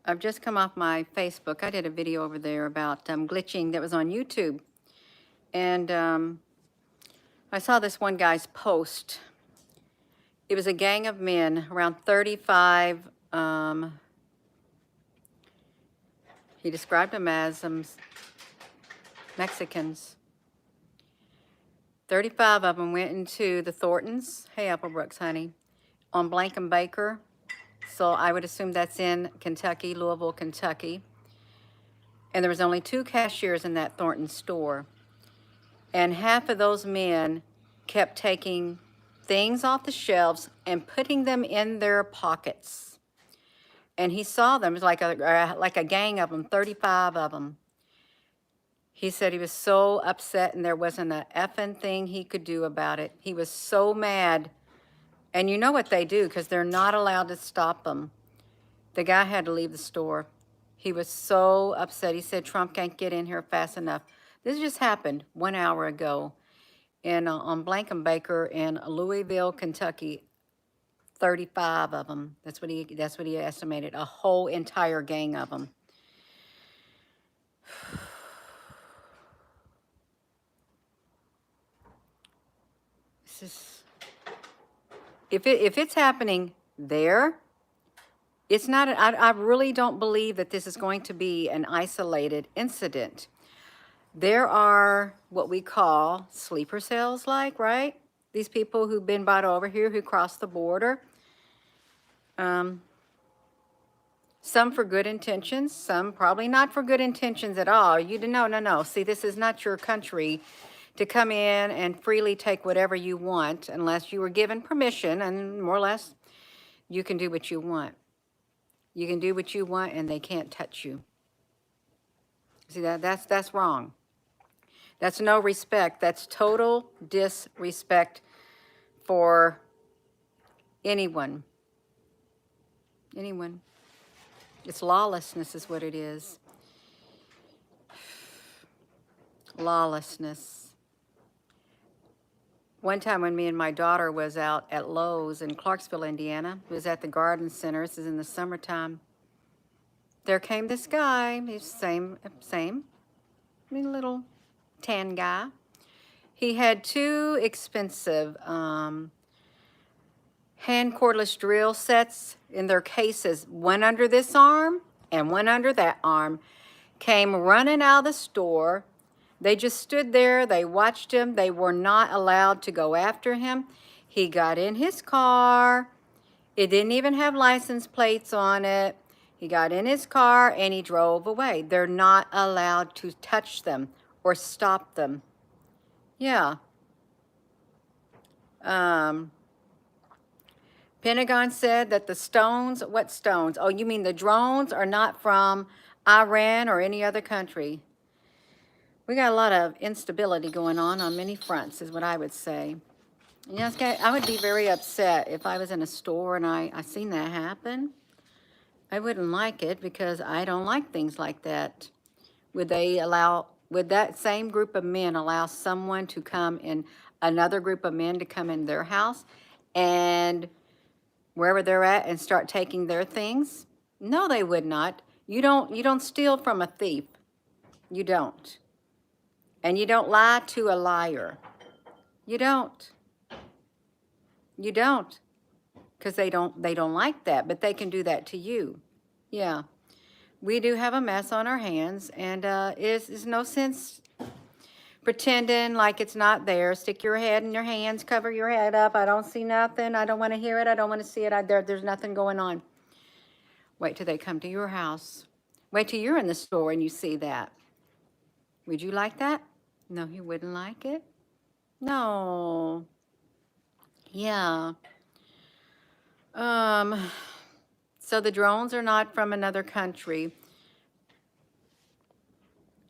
I've just come off my Facebook. I did a video over there about glitching that was on YouTube. And I saw this one guy's post. It was a gang of men, around 35. He described them as Mexicans. 35 of them went into the Thorntons. Hey, Applebrooks, honey. On Blankenbaker. So I would assume that's in Kentucky, Louisville, Kentucky. And there was only 2 cashiers in that Thornton store. And half of those men kept taking things off the shelves and putting them in their pockets. And he saw them, it was like a gang of them, 35 of them. He said he was so upset and there wasn't a effing thing he could do about it. He was so mad. And you know what they do, because they're not allowed to stop them. The guy had to leave the store. He was so upset. He said, Trump can't get in here fast enough. This just happened 1 hour ago on Blankenbaker in Louisville, Kentucky. 35 of them. That's what he estimated. A whole entire gang of them. This is, if it's happening there, it's not. I really don't believe that this is going to be an isolated incident. There are what we call sleeper cells, right? These people who've been brought over here, who crossed the border. Some for good intentions, some probably not for good intentions at all. No. See, this is not your country to come in and freely take whatever you want unless you were given permission, and more or less you can do what you want. You can do what you want and they can't touch you. See, that's wrong. That's no respect. That's total disrespect for anyone. Anyone. It's lawlessness is what it is. Lawlessness. One time when me and my daughter was out at Lowe's in Clarksville, Indiana, it was at the garden center. This is in the summertime. There came this guy. He's same, little tan guy. He had 2 expensive hand cordless drill sets in their cases, one under this arm and one under that arm. Came running out of the store. They just stood there. They watched him. They were not allowed to go after him. He got in his car. It didn't even have license plates on it. He got in his car and he drove away. They're not allowed to touch them or stop them. Yeah. Pentagon said that the stones, what stones? Oh, you mean the drones are not from Iran or any other country. We got a lot of instability going on many fronts, is what I would say. Yes, I would be very upset if I was in a store and I seen that happen. I wouldn't like it because I don't like things like that. Would that same group of men allow someone to come in, another group of men to come in their house and wherever they're at and start taking their things? No, they would not. You don't steal from a thief. You don't. And you don't lie to a liar. You don't. You don't. Because they don't like that, but they can do that to you. Yeah. We do have a mess on our hands, and it's no sense pretending like it's not there. Stick your head in your hands, cover your head up. I don't see nothing. I don't want to hear it. I don't want to see it. There's nothing going on. Wait till they come to your house. Wait till you're in the store and you see that. Would you like that? No, you wouldn't like it? No. Yeah. So the drones are not from another country.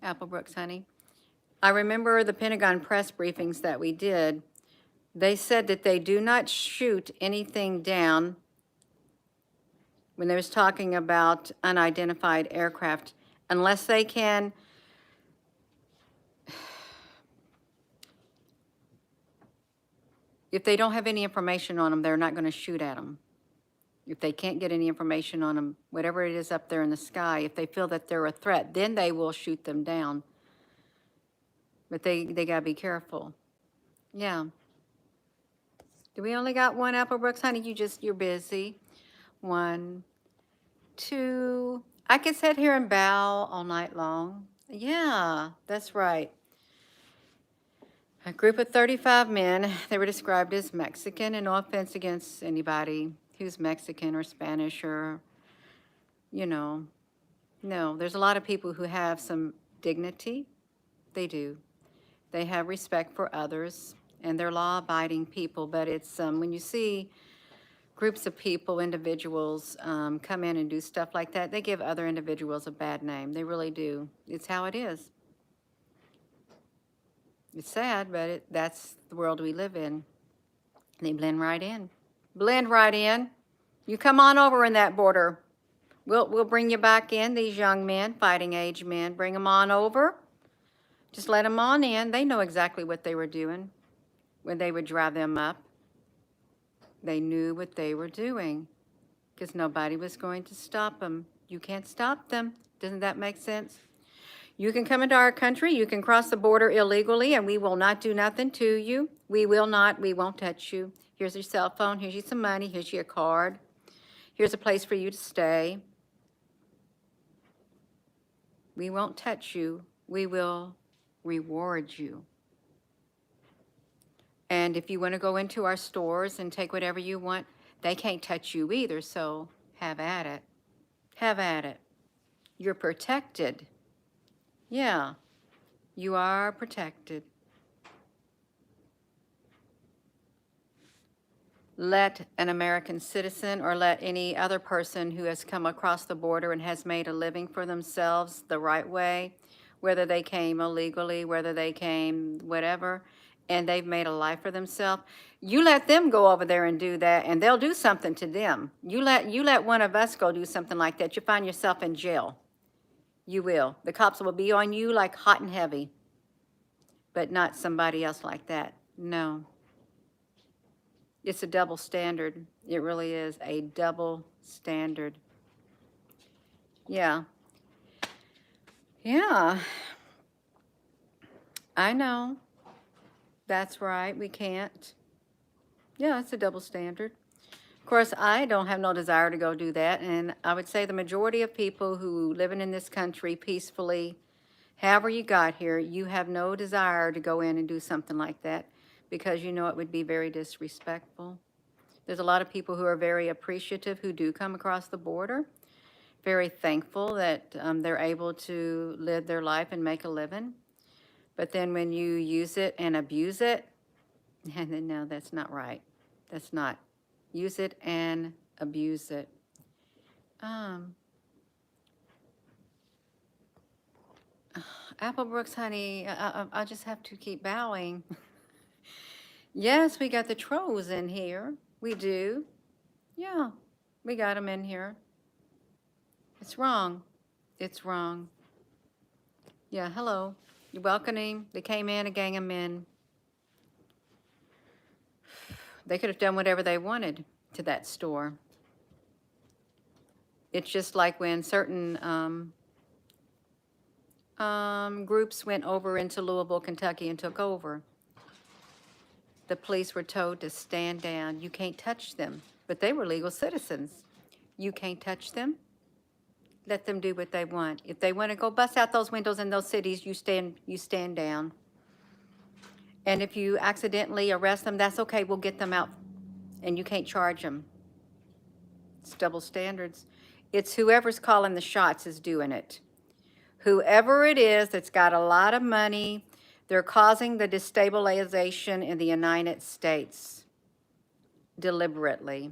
Applebrooks, honey. I remember the Pentagon press briefings that we did. They said that they do not shoot anything down when they was talking about unidentified aircraft unless they can if they don't have any information on them, they're not going to shoot at them. If they can't get any information on them, whatever it is up there in the sky, if they feel that they're a threat, then they will shoot them down. But they got to be careful. Yeah. Do we only got one, Applebrooks? Honey, you're busy. 1, 2. I could sit here and bow all night long. Yeah, that's right. A group of 35 men, they were described as Mexican, and no offense against anybody who's Mexican or Spanish or, no, there's a lot of people who have some dignity. They do. They have respect for others, and they're law-abiding people, but it's when you see groups of people, individuals come in and do stuff like that, they give other individuals a bad name. They really do. It's how it is. It's sad, but that's the world we live in. They blend right in. Blend right in. You come on over in that border. We'll bring you back in, these young men, fighting age men. Bring them on over. Just let them on in. They know exactly what they were doing when they would drive them up. They knew what they were doing because nobody was going to stop them. You can't stop them. Doesn't that make sense? You can come into our country, you can cross the border illegally, and we will not do nothing to you. We won't touch you. Here's your cell phone, here's you some money, here's your card. Here's a place for you to stay. We won't touch you. We will reward you. And if you want to go into our stores and take whatever you want, they can't touch you either, so have at it. Have at it. You're protected. Yeah, you are protected. Let an American citizen or let any other person who has come across the border and has made a living for themselves the right way, whether they came illegally, whether they came whatever, and they've made a life for themselves, you let them go over there and do that, and they'll do something to them. You let one of us go do something like that, you find yourself in jail. You will. The cops will be on you like hot and heavy, but not somebody else like that. No. It's a double standard. It really is a double standard. Yeah. Yeah. I know. That's right. We can't. Yeah, it's a double standard. Of course, I don't have no desire to go do that, and I would say the majority of people who living in this country peacefully, however you got here, you have no desire to go in and do something like that because you know it would be very disrespectful. There's a lot of people who are very appreciative who do come across the border, very thankful that they're able to live their life and make a living. But then when you use it and abuse it, and then no, that's not right. That's not. Use it and abuse it. Applebrooks, honey, I just have to keep bowing. Yes, we got the trolls in here. We do. Yeah, we got them in here. It's wrong. It's wrong. Yeah, hello. You're welcoming. They came in, a gang of men. They could have done whatever they wanted to that store. It's just like when certain groups went over into Louisville, Kentucky and took over. The police were told to stand down. You can't touch them. But they were legal citizens. You can't touch them. Let them do what they want. If they want to go bust out those windows in those cities, you stand down. And if you accidentally arrest them, that's okay. We'll get them out. And you can't charge them. It's double standards. It's whoever's calling the shots is doing it. Whoever it is that's got a lot of money, they're causing the destabilization in the United States deliberately,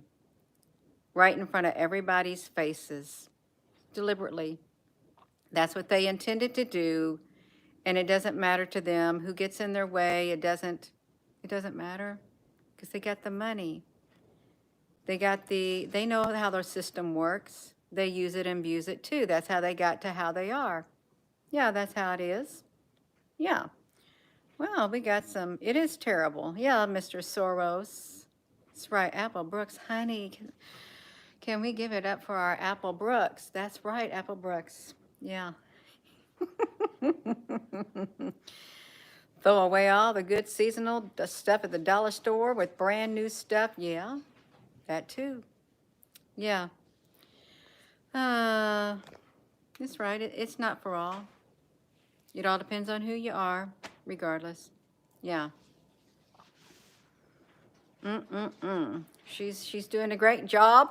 right in front of everybody's faces, deliberately. That's what they intended to do, and it doesn't matter to them who gets in their way. It doesn't matter because they got the money. They know how their system works. They use it and abuse it too. That's how they got to how they are. Yeah, that's how it is. Yeah. Well, we got some, it is terrible. Yeah, Mr. Soros. That's right, Applebrooks, honey. Can we give it up for our Apple Brooks? That's right, Apple Brooks. Yeah. Throw away all the good seasonal stuff at the dollar store with brand new stuff. Yeah, that too. Yeah. That's right. It's not for all. It all depends on who you are, regardless. Yeah. She's doing a great job.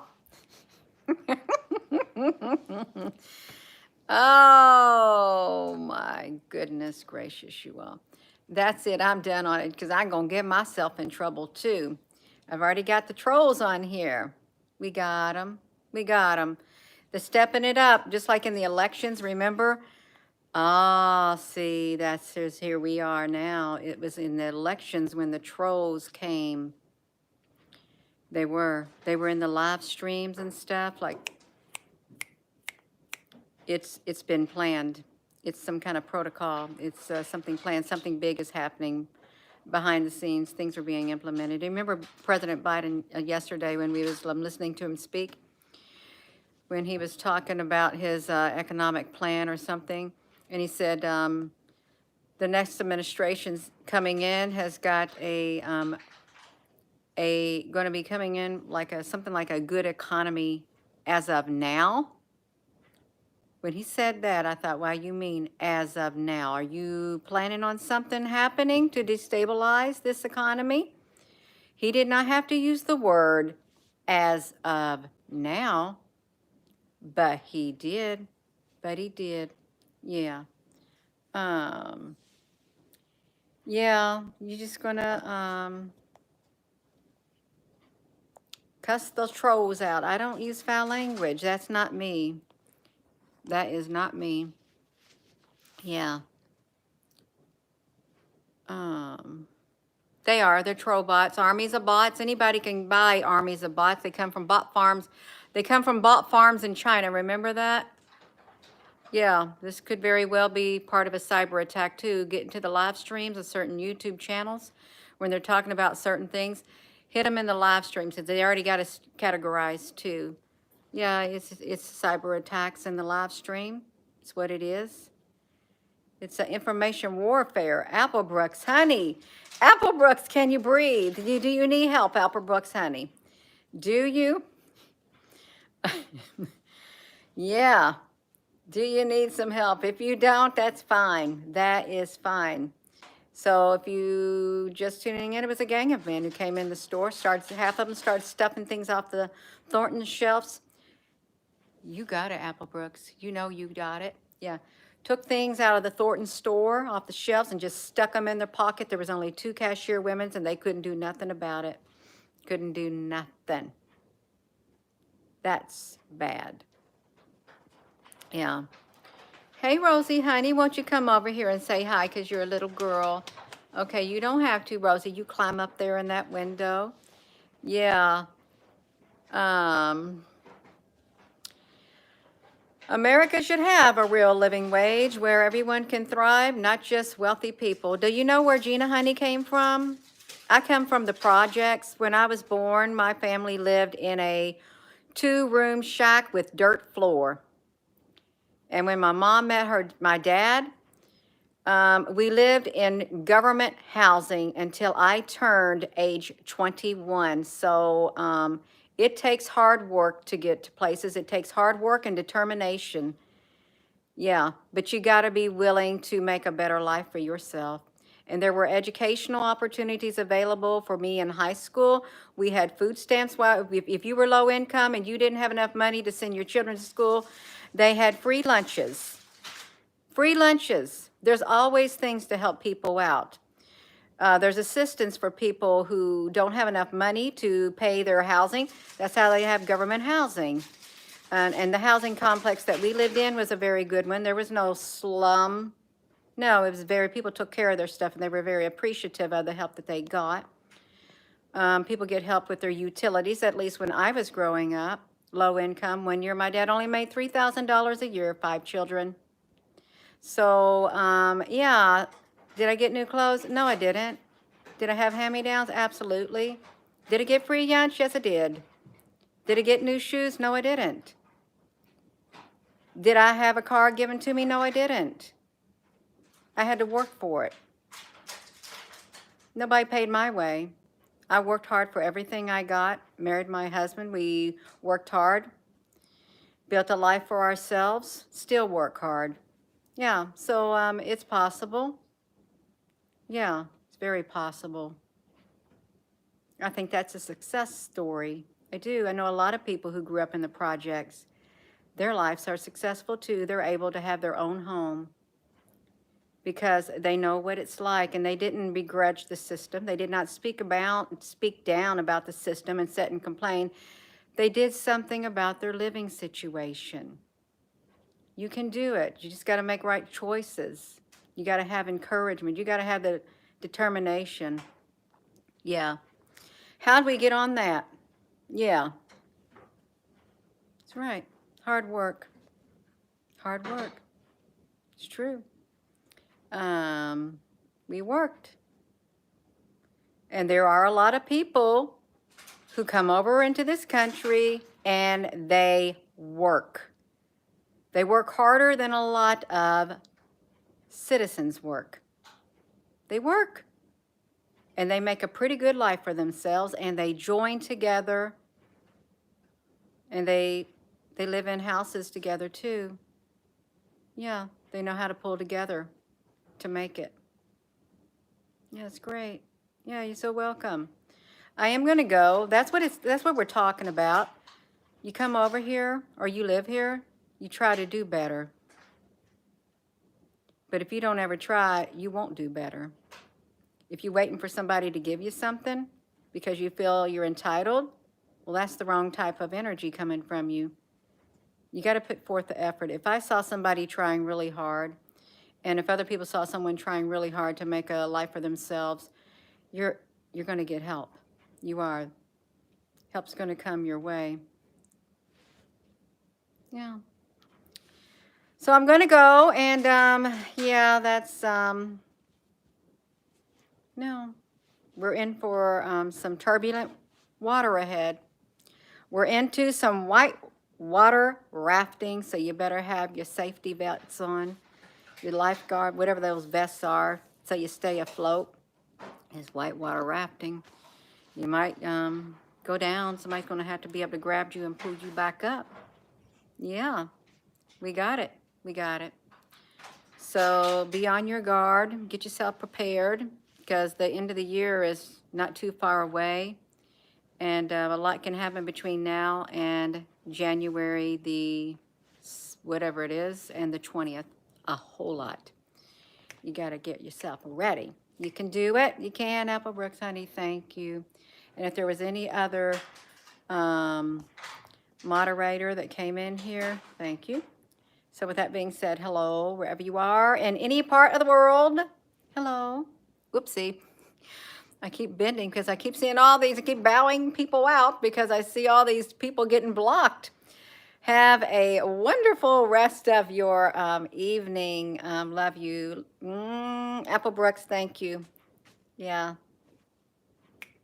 Oh my goodness gracious, you all. That's it. I'm done on it because I'm going to get myself in trouble too. I've already got the trolls on here. We got them. We got them. They're stepping it up, just like in the elections, remember? Ah, see, here we are now. It was in the elections when the trolls came. They were in the live streams and stuff. Like, it's been planned. It's some kind of protocol. It's something planned. Something big is happening behind the scenes. Things are being implemented. Do you remember President Biden yesterday when we was listening to him speak? When he was talking about his economic plan or something, and he said the next administration's coming in has got going to be coming in like something like a good economy as of now. When he said that, I thought, wow, you mean as of now? Are you planning on something happening to destabilize this economy? He did not have to use the word as of now, but he did. But he did. Yeah. Yeah, you're just gonna cuss those trolls out. I don't use foul language. That's not me. That is not me. Yeah. They're troll bots, armies of bots. Anybody can buy armies of bots. They come from bot farms. They come from bot farms in China. Remember that? Yeah, this could very well be part of a cyber attack too. Get into the live streams of certain YouTube channels when they're talking about certain things. Hit them in the live streams since they already got us categorized too. Yeah, it's cyber attacks in the live stream. It's what it is. It's information warfare. Applebrooks, honey. Applebrooks, can you breathe? Do you need help, Applebrooks, honey? Do you? Yeah. Do you need some help? If you don't, that's fine. That is fine. So if you just tuning in, it was a gang of men who came in the store, half of them started stuffing things off the Thornton shelves. You got it, Applebrooks. You know you got it. Yeah. Took things out of the Thornton store off the shelves and just stuck them in their pocket. There was only 2 cashier women and they couldn't do nothing about it. Couldn't do nothing. That's bad. Yeah. Hey, Rosie, honey, won't you come over here and say hi because you're a little girl? Okay, you don't have to, Rosie. You climb up there in that window. Yeah. America should have a real living wage where everyone can thrive, not just wealthy people. Do you know where Gina Honey came from? I come from the projects. When I was born, my family lived in a 2-room shack with dirt floor. And when my mom met my dad, we lived in government housing until I turned age 21. So it takes hard work to get to places. It takes hard work and determination. Yeah, but you got to be willing to make a better life for yourself. And there were educational opportunities available for me in high school. We had food stamps. If you were low income and you didn't have enough money to send your children to school, they had free lunches. Free lunches. There's always things to help people out. There's assistance for people who don't have enough money to pay their housing. That's how they have government housing. And the housing complex that we lived in was a very good one. There was no slum. No, it was people took care of their stuff and they were very appreciative of the help that they got. People get help with their utilities, at least when I was growing up. Low income. 1 year, my dad only made $3,000 a year, 5 children. So, yeah. Did I get new clothes? No, I didn't. Did I have hand-me-downs? Absolutely. Did I get free lunch? Yes, I did. Did I get new shoes? No, I didn't. Did I have a car given to me? No, I didn't. I had to work for it. Nobody paid my way. I worked hard for everything I got, married my husband. We worked hard, built a life for ourselves, still work hard. Yeah, so it's possible. Yeah, it's very possible. I think that's a success story. I do. I know a lot of people who grew up in the projects. Their lives are successful too. They're able to have their own home because they know what it's like, and they didn't begrudge the system. They did not speak down about the system and sit and complain. They did something about their living situation. You can do it. You just got to make right choices. You got to have encouragement. You got to have the determination. Yeah. How'd we get on that? Yeah. That's right. Hard work. Hard work. It's true. We worked. And there are a lot of people who come over into this country and they work. They work harder than a lot of citizens work. They work. And they make a pretty good life for themselves, and they join together, and they live in houses together too. Yeah, they know how to pull together to make it. Yeah, it's great. Yeah, you're so welcome. I am going to go. That's what we're talking about. You come over here or you live here, you try to do better. But if you don't ever try, you won't do better. If you're waiting for somebody to give you something because you feel you're entitled, well, that's the wrong type of energy coming from you. You got to put forth the effort. If I saw somebody trying really hard, and if other people saw someone trying really hard to make a life for themselves, you're going to get help. You are. Help's going to come your way. Yeah. So I'm going to go, and yeah, that's, no. We're in for some turbulent water ahead. We're into some white water rafting, so you better have your safety belts on, your lifeguard, whatever those vests are, so you stay afloat. It's white water rafting. You might go down. Somebody's going to have to be able to grab you and pull you back up. Yeah, we got it. We got it. So be on your guard. Get yourself prepared, because the end of the year is not too far away. And a lot can happen between now and January the, whatever it is, and the 20th. A whole lot. You got to get yourself ready. You can do it. You can, Apple Brooks, honey. Thank you. And if there was any other moderator that came in here, thank you. So with that being said, hello, wherever you are, in any part of the world. Hello. Whoopsie. I keep bending because I keep seeing all these. I keep bowing people out because I see all these people getting blocked. Have a wonderful rest of your evening. Love you. Apple Brooks, thank you. Yeah.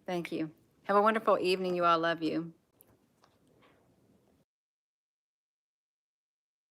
Thank you. Have a wonderful evening. You all, love you.